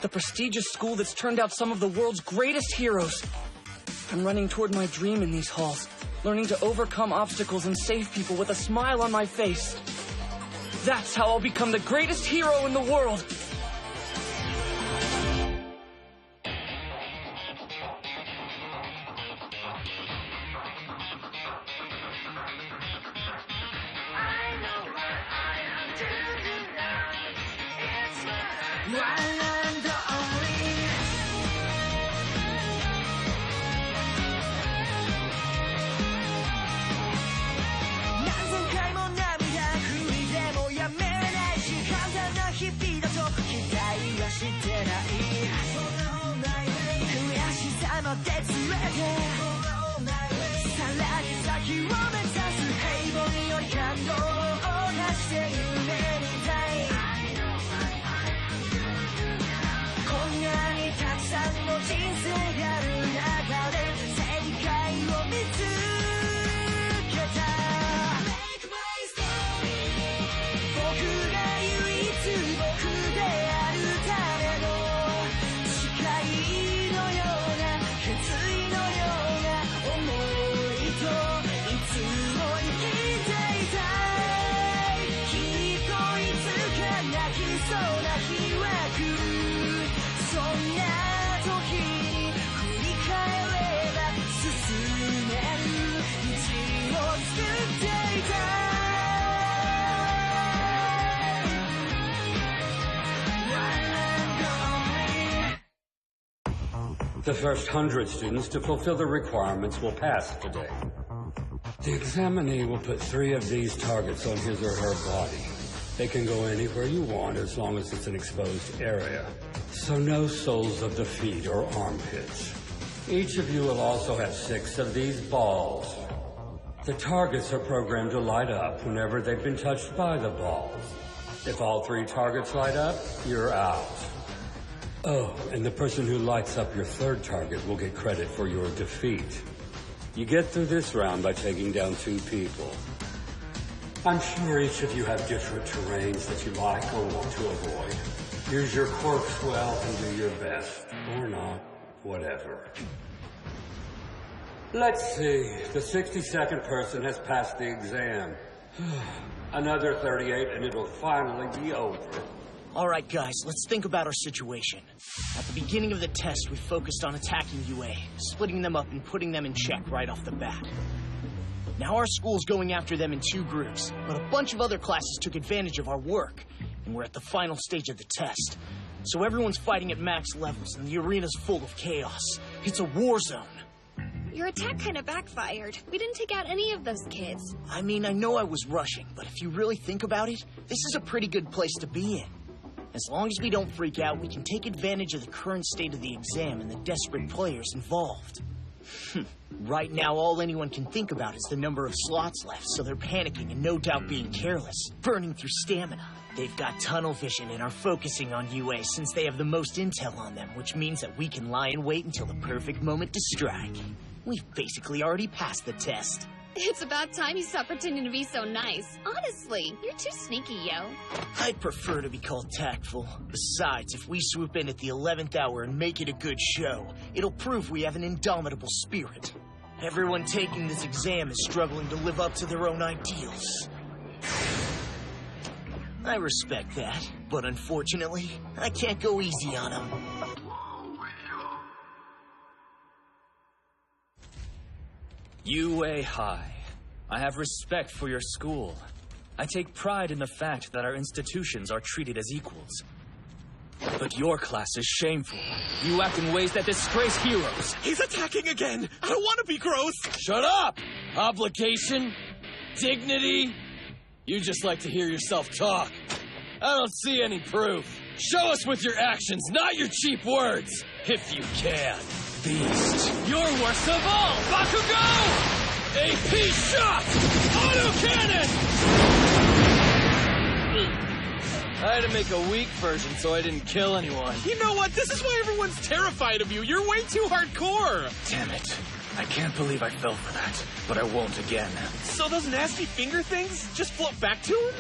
the prestigious school that's turned out some of the world's greatest heroes. I'm running toward my dream in these halls, learning to overcome obstacles and save people with a smile on my face. That's how I'll become the greatest hero in the world. The first 100 students to fulfill the requirements will pass today. The examinee will put 3 of these targets on his or her body. They can go anywhere you want as long as it's an exposed area. So no soles of the feet or armpits. Each of you will also have 6 of these balls. The targets are programmed to light up whenever they've been touched by the balls. If all 3 targets light up, you're out. Oh, and the person who lights up your 3rd target will get credit for your defeat. You get through this round by taking down 2 people. I'm sure each of you have different terrains that you like or want to avoid. Use your quirks well and do your best. Or not. Whatever. Let's see. The 62nd person has passed the exam. Another 38 and it'll finally be over. All right, guys, let's think about our situation. At the beginning of the test, we focused on attacking UA, splitting them up and putting them in check right off the bat. Now our school's going after them in 2 groups, but a bunch of other classes took advantage of our work, and we're at the final stage of the test. So everyone's fighting at max levels, and the arena's full of chaos. It's a war zone. Your attack kind of backfired. We didn't take out any of those kids. I mean, I know I was rushing, but if you really think about it, this is a pretty good place to be in. As long as we don't freak out, we can take advantage of the current state of the exam and the desperate players involved. Right now, all anyone can think about is the number of slots left, so they're panicking and no doubt being careless, burning through stamina. They've got tunnel vision and are focusing on UA since they have the most intel on them, which means that we can lie in wait until the perfect moment to strike. We've basically already passed the test. It's about time you stop pretending to be so nice. Honestly, you're too sneaky, yo. I'd prefer to be called tactful. Besides, if we swoop in at the 11th hour and make it a good show, it'll prove we have an indomitable spirit. Everyone taking this exam is struggling to live up to their own ideals. I respect that, but unfortunately, I can't go easy on them. UA High. I have respect for your school. I take pride in the fact that our institutions are treated as equals. But your class is shameful. You act in ways that disgrace heroes. He's attacking again! I don't want to be gross! Shut up! Obligation? Dignity? You just like to hear yourself talk. I don't see any proof. Show us with your actions, not your cheap words. If you can. Beast. You're worst of all! Bakugo! AP shot! Autocannon! I had to make a weak version so I didn't kill anyone. You know what? This is why everyone's terrified of you. You're way too hardcore. Damn it. I can't believe I fell for that, but I won't again. So those nasty finger things just float back to him?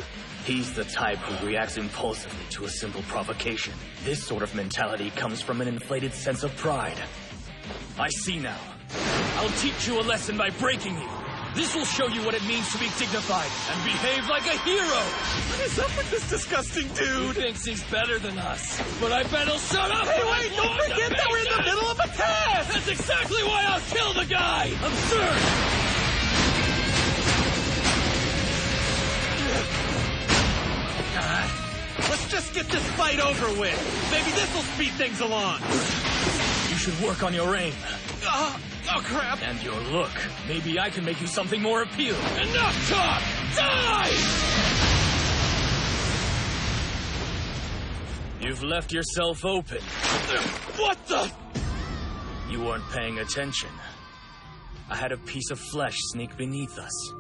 He's the type who reacts impulsively to a simple provocation. This sort of mentality comes from an inflated sense of pride. I see now. I'll teach you a lesson by breaking you. This will show you what it means to be dignified and behave like a hero. What is up with this disgusting He dude? thinks he's better than us, but I bet he'll shut up. Hey, when I wait, don't blow him forget to that we're in the pieces! middle of a test! That's exactly why I'll kill the guy! Absurd! Let's just get this fight over with. Maybe this'll speed things along. You should work on your aim Oh, crap. and your look. Maybe I can make you something more appealing. Enough talk! Die! You've left yourself open. What the? You weren't paying attention. I had a piece of flesh sneak beneath us.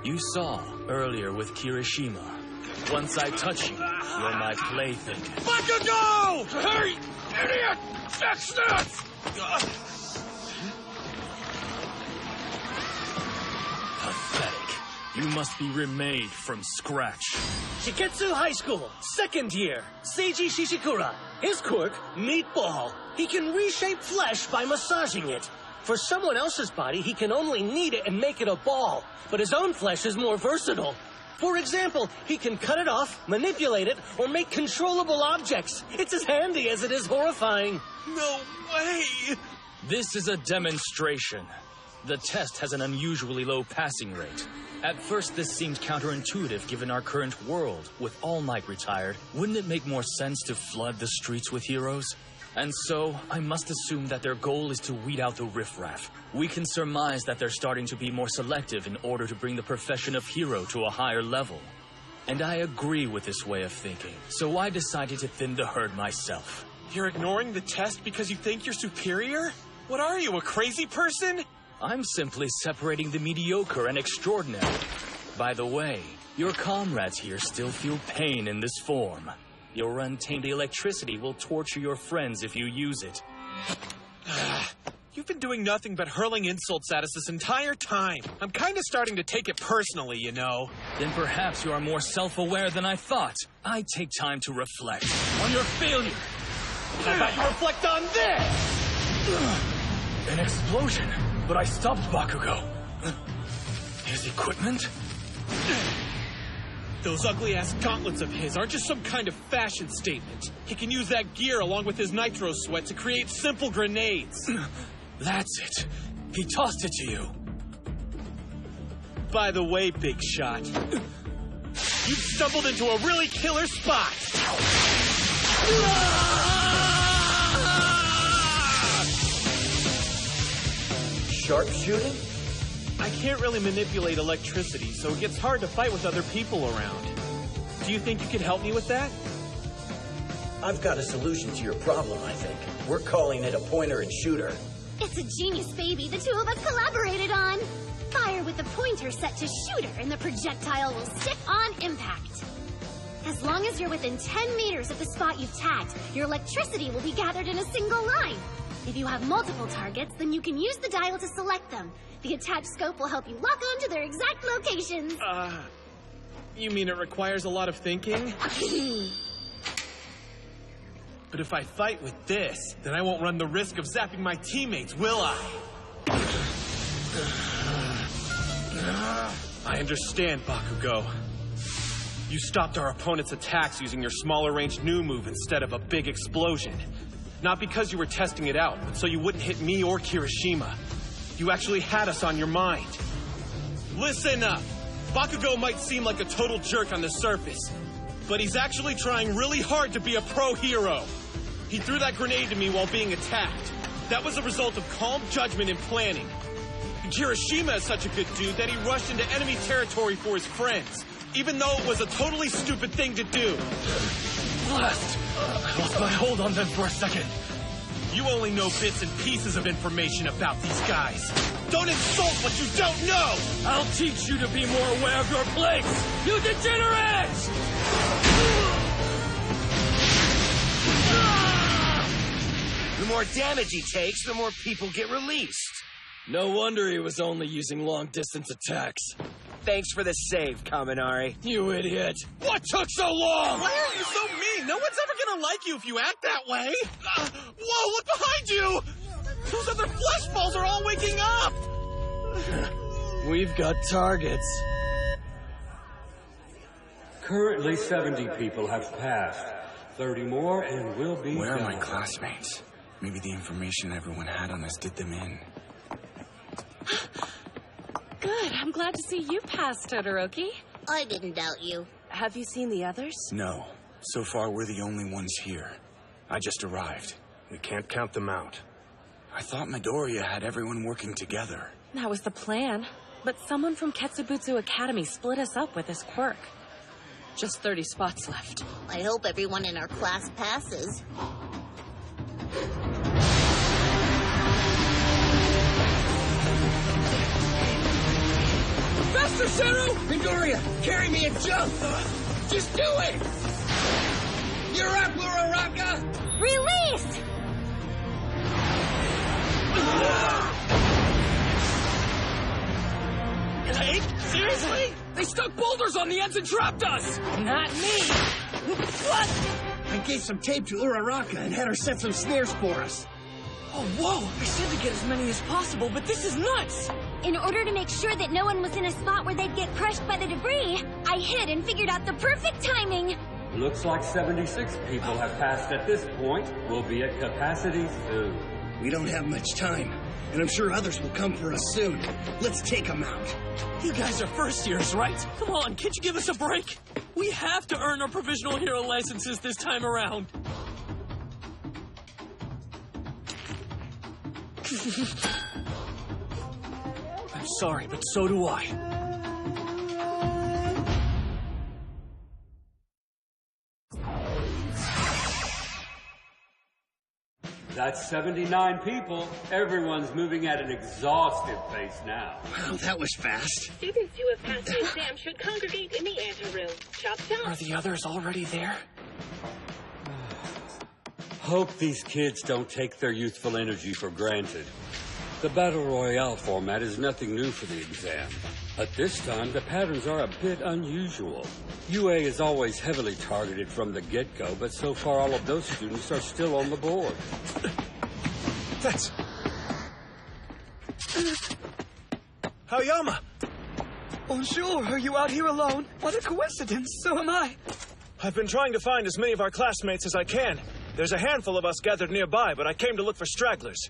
You saw earlier with Kirishima. Once I touch you, you're my plaything. Bakugo! Hey, idiot! Fix this! Pathetic. You must be remade from scratch. Shiketsu High School, second year. Seiji Shishikura. His quirk, Meatball. He can reshape flesh by massaging it. For someone else's body, he can only knead it and make it a ball. But his own flesh is more versatile. For example, he can cut it off, manipulate it, or make controllable objects. It's as handy as it is horrifying. No way! This is a demonstration. The test has an unusually low passing rate. At first, this seemed counterintuitive given our current world. With All Might retired, wouldn't it make more sense to flood the streets with heroes? And so, I must assume that their goal is to weed out the riffraff. We can surmise that they're starting to be more selective in order to bring the profession of hero to a higher level. And I agree with this way of thinking, so I decided to thin the herd myself. You're ignoring the test because you think you're superior? What are you, a crazy person? I'm simply separating the mediocre and extraordinary. By the way, your comrades here still feel pain in this form. Your untamed electricity will torture your friends if you use it. You've been doing nothing but hurling insults at us this entire time. I'm kind of starting to take it personally, you know. Then perhaps you are more self-aware than I thought. I take time to reflect on your failure. How about you reflect on this? An explosion, but I stopped Bakugo. His equipment? Those ugly-ass gauntlets of his aren't just some kind of fashion statement. He can use that gear along with his nitro sweat to create simple grenades. That's it. He tossed it to you. By the way, Big Shot, you've stumbled into a really killer spot. Sharpshooting? I can't really manipulate electricity, so it gets hard to fight with other people around. Do you think you could help me with that? I've got a solution to your problem, I think. We're calling it a pointer and shooter. It's a genius baby the two of us collaborated on. Fire with the pointer set to shooter, and the projectile will stick on impact. As long as you're within 10 meters of the spot you've tagged, your electricity will be gathered in a single line. If you have multiple targets, then you can use the dial to select them. The attached scope will help you lock on to their exact locations. You mean it requires a lot of thinking? But if I fight with this, then I won't run the risk of zapping my teammates, will I? I understand, Bakugo. You stopped our opponent's attacks using your smaller range new move instead of a big explosion. Not because you were testing it out, but so you wouldn't hit me or Kirishima. You actually had us on your mind. Listen up! Bakugo might seem like a total jerk on the surface, but he's actually trying really hard to be a pro hero. He threw that grenade to me while being attacked. That was a result of calm judgment and planning. And Kirishima is such a good dude that he rushed into enemy territory for his friends, even though it was a totally stupid thing to do. Blast! I lost my hold on them for a second. You only know bits and pieces of information about these guys. Don't insult what you don't know! I'll teach you to be more aware of your place, you degenerate! The more damage he takes, the more people get released. No wonder he was only using long-distance attacks. Thanks for the save, Kaminari. You idiot! What took so long? Why are you so mean? No one's ever gonna like you if you act that way. Whoa, look behind you! Those other flesh balls are all waking up! We've got targets. Currently, 70 people have passed. 30 more and we'll be Where are done. my classmates? Maybe the information everyone had on us did them in. Good. I'm glad to see you pass, Todoroki. I didn't doubt you. Have you seen the others? No. So far, we're the only ones here. I just arrived. We can't count them out. I thought Midoriya had everyone working together. That was the plan. But someone from Ketsubutsu Academy split us up with his quirk. Just 30 spots left. I hope everyone in our class passes. Faster, Seru! Midoriya, carry me and jump! Just do it! You're up, Uraraka! Release! Hey, seriously? They stuck boulders on the ends and trapped us! Not me! What? I gave some tape to Uraraka and had her set some snares for us. Oh, whoa! I said to get as many as possible, but this is nuts! In order to make sure that no one was in a spot where they'd get crushed by the debris, I hid and figured out the perfect timing. Looks like 76 people have passed at this point. We'll be at capacity soon. We don't have much time, and I'm sure others will come for us soon. Let's take them out. You guys are first years, right? Come on, can't you give us a break? We have to earn our provisional hero licenses this time around. I'm sorry, but so do I. That's 79 people. Everyone's moving at an exhaustive pace now. Wow, that was fast. Students who have passed the exam should congregate in the anteroom. Chop chop. Are the others already there? Hope these kids don't take their youthful energy for granted. The Battle Royale format is nothing new for the exam. But this time, the patterns are a bit unusual. UA is always heavily targeted from the get-go, but so far all of those students are still on the board. That's... Hayama! Bonjour, are you out here alone? What a coincidence, so am I. I've been trying to find as many of our classmates as I can. There's a handful of us gathered nearby, but I came to look for stragglers.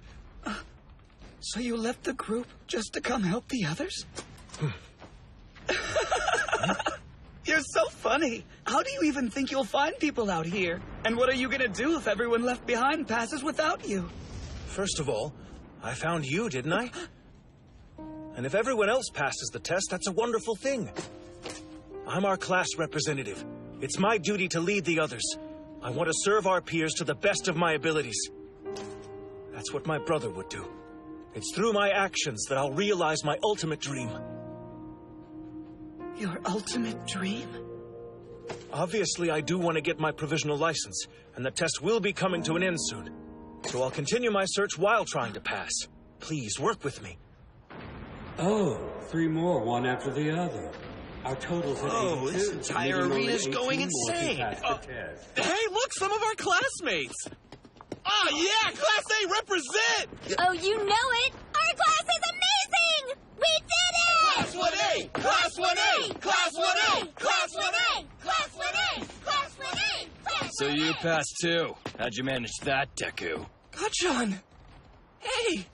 So you left the group just to come help the others? You're so funny. How do you even think you'll find people out here? And what are you gonna do if everyone left behind passes without you? First of all, I found you, didn't I? And if everyone else passes the test, that's a wonderful thing. I'm our class representative. It's my duty to lead the others. I want to serve our peers to the best of my abilities. That's what my brother would do. It's through my actions that I'll realize my ultimate dream. Your ultimate dream? Obviously, I do want to get my provisional license, and the test will be coming to an end soon. So I'll continue my search while trying to pass. Please, work with me. Oh, 3 more, one after the other. Our total's at 82. this entire leaving only arena's 18 going more to insane. pass the test. Hey, look, some of our classmates! Oh, yeah, Class A represent! Oh, you know it! Our class is amazing! We did it! Class 1A! Class 1A! Class 1A! Class 1A! Class 1A! Class 1A! Class So you passed too. How'd you manage that, Deku? Gachan! Hey!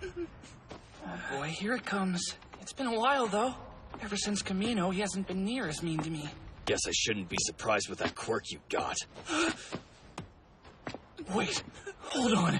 Oh boy, here it comes. It's been a while, though. Ever since Kamino, he hasn't been near as mean to me. Guess I shouldn't be surprised with that quirk you got. Wait, hold on.